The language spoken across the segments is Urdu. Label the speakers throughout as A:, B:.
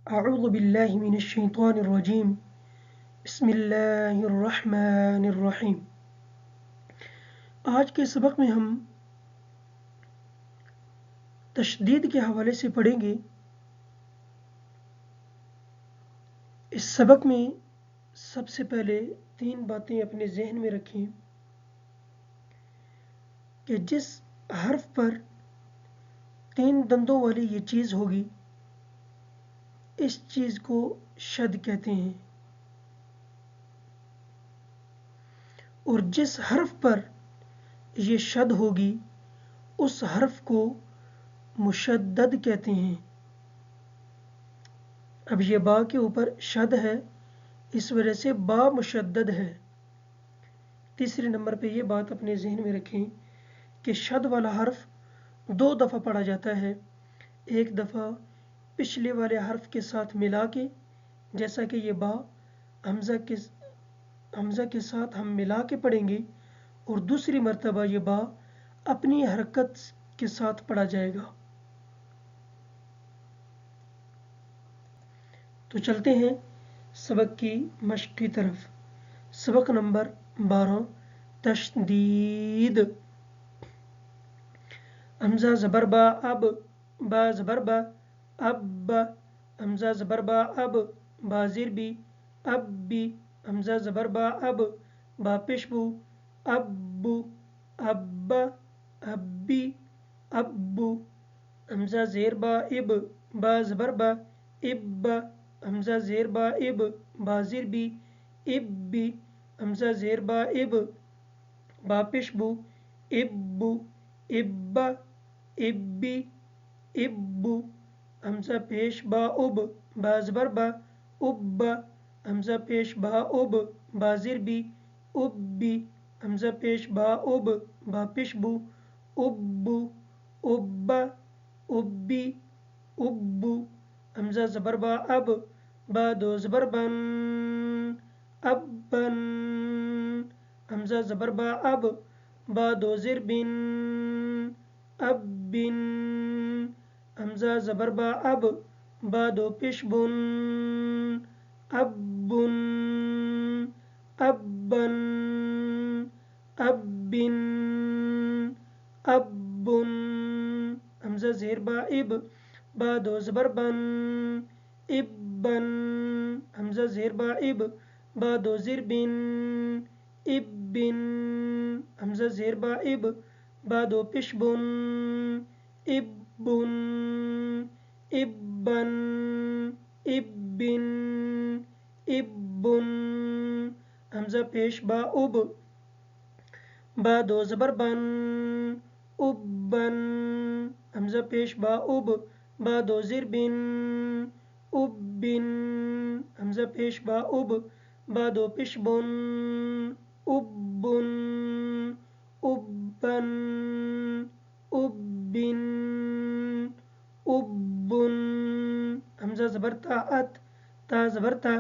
A: اعوذ باللہ من الشیطان الرجیم بسم اللہ الرحمن الرحیم۔ آج کے سبق میں ہم تشدید کے حوالے سے پڑھیں گے۔ اس سبق میں سب سے پہلے 3 باتیں اپنے ذہن میں رکھیں کہ جس حرف پر 3 دندوں والی یہ چیز ہوگی اس چیز کو شد کہتے ہیں، اور جس حرف پر یہ شد ہوگی اس حرف کو مشدد کہتے ہیں۔ اب یہ با کے اوپر شد ہے، اس وجہ سے با مشدد ہے۔ تیسرے نمبر پہ یہ بات اپنے ذہن میں رکھیں کہ شد والا حرف 2 دفعہ پڑھا جاتا ہے، ایک دفعہ پچھلے والے حرف کے ساتھ ملا کے، جیسا کہ یہ با حمزہ کے ساتھ ہم ملا کے پڑھیں گے، اور دوسری مرتبہ یہ با اپنی حرکت کے ساتھ پڑھا جائے گا۔ تو چلتے ہیں سبق کی مشق کی طرف۔ سبق نمبر 12 تشدید۔ حمزہ زبر با اب، با زبر با اب با، حمزہ زبر با اب، با زیر بی اب بی، حمزہ زبر با اب، با پیش بو اب بو، ابا ابی ابو، حمزہ زیر با اب، با زبر با اب با، حمزہ زیر با اب، با زیر بی اب بی، حمزہ زیر با اب، با پیش بو اب بو، ابا ابی ابو، حمزہ پیش با اب، با زبر با ابا، حمزہ پیش با اب، با زیر بی اب بی، حمزہ پیش با اب، با پیش بو ابو، ابا ابی ابو، حمزہ زبر با اب، با دو زبر بن ابن، حمزہ زبر با اب، با دو زیر بن ابن، حمزہ زبر با اب، با دو پیش بن ابن ابن ابن ابن، حمزہ زیر با اب، با دو زبر بن ابن، حمزہ زیر با اب، با دو زیر بن ابن، حمزہ زیر با اب، با دو پیش بن ابن ابن ابن ابن، حمزہ پیش با اب، با دو زبر بن ابن، حمزہ پیش با اب، با دو زیر بن ابن، حمزہ پیش با اب، با دو پیش بن ابن ابن ابن ابن، حمزہ زبر تا ات، تا زبر تا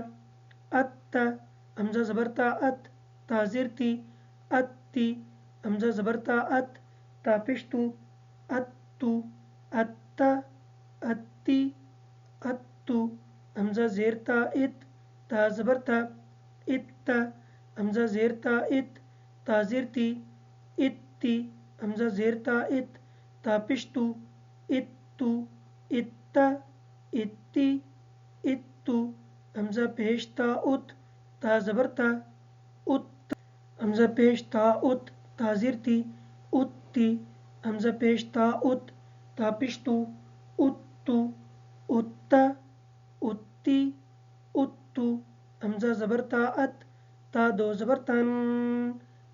A: ات، حمزہ زبر تا ات، تا زیر تی اتی، حمزہ زبر تا ات، تا پیش تو اتو، اتا اتی اتو، حمزہ زیر تا ات، تا زبر تا اتا، حمزہ زیر تا ات، تا زیر تی اتی، حمزہ زیر تا ات، تا پیش تو اتو، اتا اتی اتو، حمزہ پیش تا ات، تا زبر تا ات، حمزہ پیش تا ات، تا زیر تی اتی، حمزہ پیش تا ات، تا پیش تو اتو، اتا اتی اتو، حمزہ زبر تا ات، تا دو زبر تن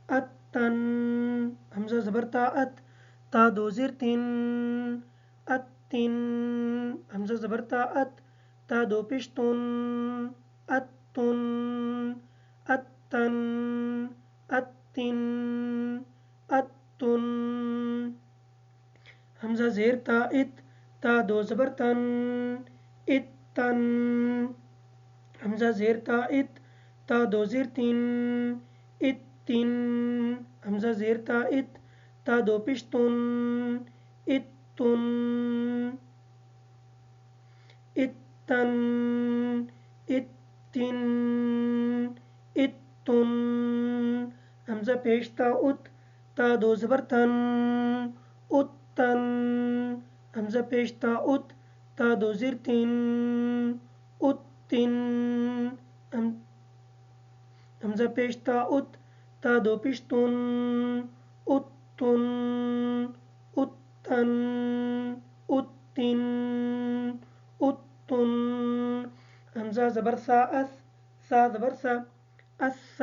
A: اتن، حمزہ زبر تا ات، تا دو زیر تن اتن، حمزہ زبر تا ات، تا دو پیش تن اتن اتن اتن اتن، حمزہ زیر تا ات، تا دو زبر تن اتن، حمزہ زیر تا ات، تا دو زیر تن اتن، حمزہ زیر تا ات، تا دو پیش تن اتن اتن اتن اتن همزة پیش تا ات تا دو زبر تن اتن همزة پیش تا ات تا دو زیر تین اتن همزة پیش تا ات تا دو پشتون اتن اتن اتن اتن همزة زبر سا اس سا زبر سا اس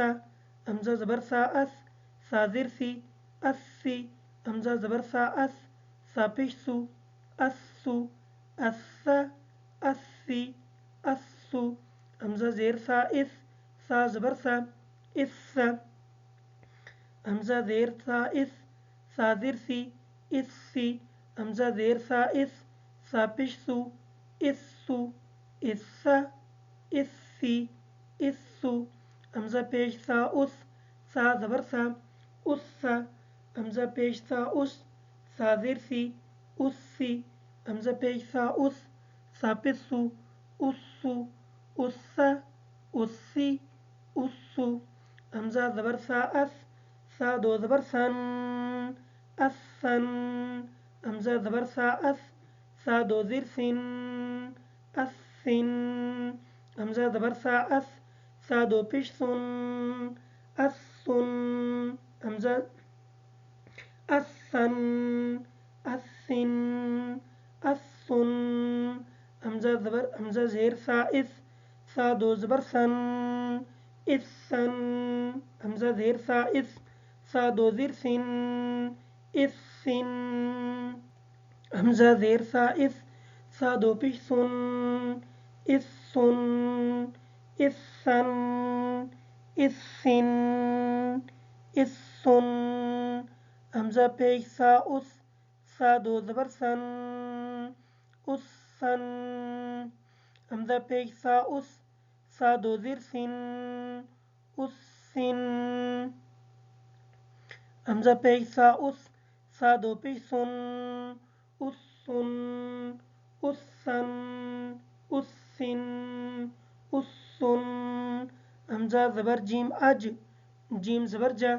A: همزة زبر سا اس سا زیر سی اسی همزة زبر سا اس سا پیش سو اسو اس اسی اسو همزة زیر سا اس سا زبر سا اس همزة زیر سا اس سا زیر سی اسی همزة زیر سا اس سا پیش سو اسو اس اسی اسو همزة پیش سا اس سا زبر سا اس همزة پیش سا اس سا زیر سی اسی همزة پیش سا اس سا پیش سو اسو اس اسی اسو همزة زبر سا اس سا دو زبر سن اسن همزة زبر سا اس سا دو زیر سن اسن همزة زبر سا اس سا دو پیش سن اسن همزة اسن اسن اسن همزة زیر سا اس سا دو زبر سن اسن همزة زیر سا اس سا دو زیر سن اسن همزة زیر سا اس سا دو پیش سن اسن اسن اسن اسن همزة پیش سا اس سا دو زبر سن اسن همزة پیش سا اس سا دو زیر سن اسن همزة پیش سا اس سا دو پیش سن اسن اسن اسن اسن همزة زبر جیم اج جیم زبر جا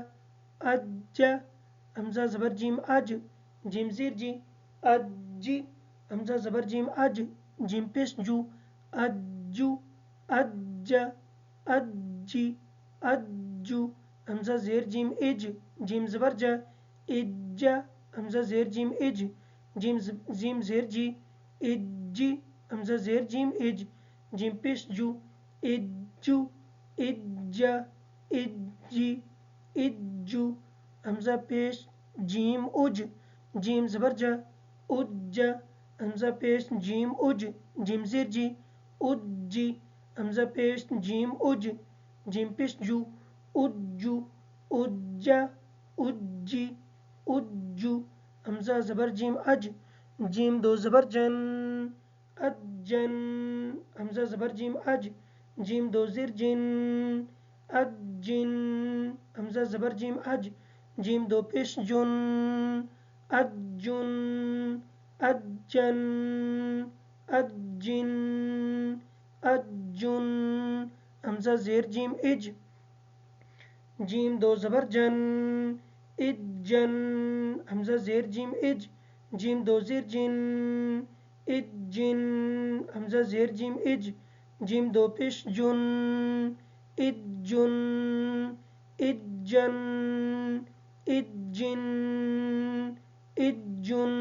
A: اج همزة زبر جیم اج جیم زیر جی اجی همزة زبر جیم اج جیم پیش جو اجو اج اجی اجو همزة زیر جیم اج جیم زبر جا اج همزة زیر جیم اج جیم زیر جی اجی همزة زیر جیم اج جیم پیش جو اجو اجا اجی اجو همزة پیش جیم اج جیم زبر جا اجا همزة پیش جیم اج جیم زیر جی اجی همزة پیش جیم اج جیم پیش جو اجو اجا اجی اجو همزة زبر جیم اج جیم دو زبر جن اجن همزة زبر جیم اج جیم دو زیر جن اجن همزة زبر جیم اج جیم دو پیش جن اجن اجن اجن اجن همزة زیر جیم اج جیم دو زبر جن اجن همزة زیر جیم اج جیم دو زیر جن اجن همزة زیر جیم اج جیم دو پیش جن اجن اجن اجن اجن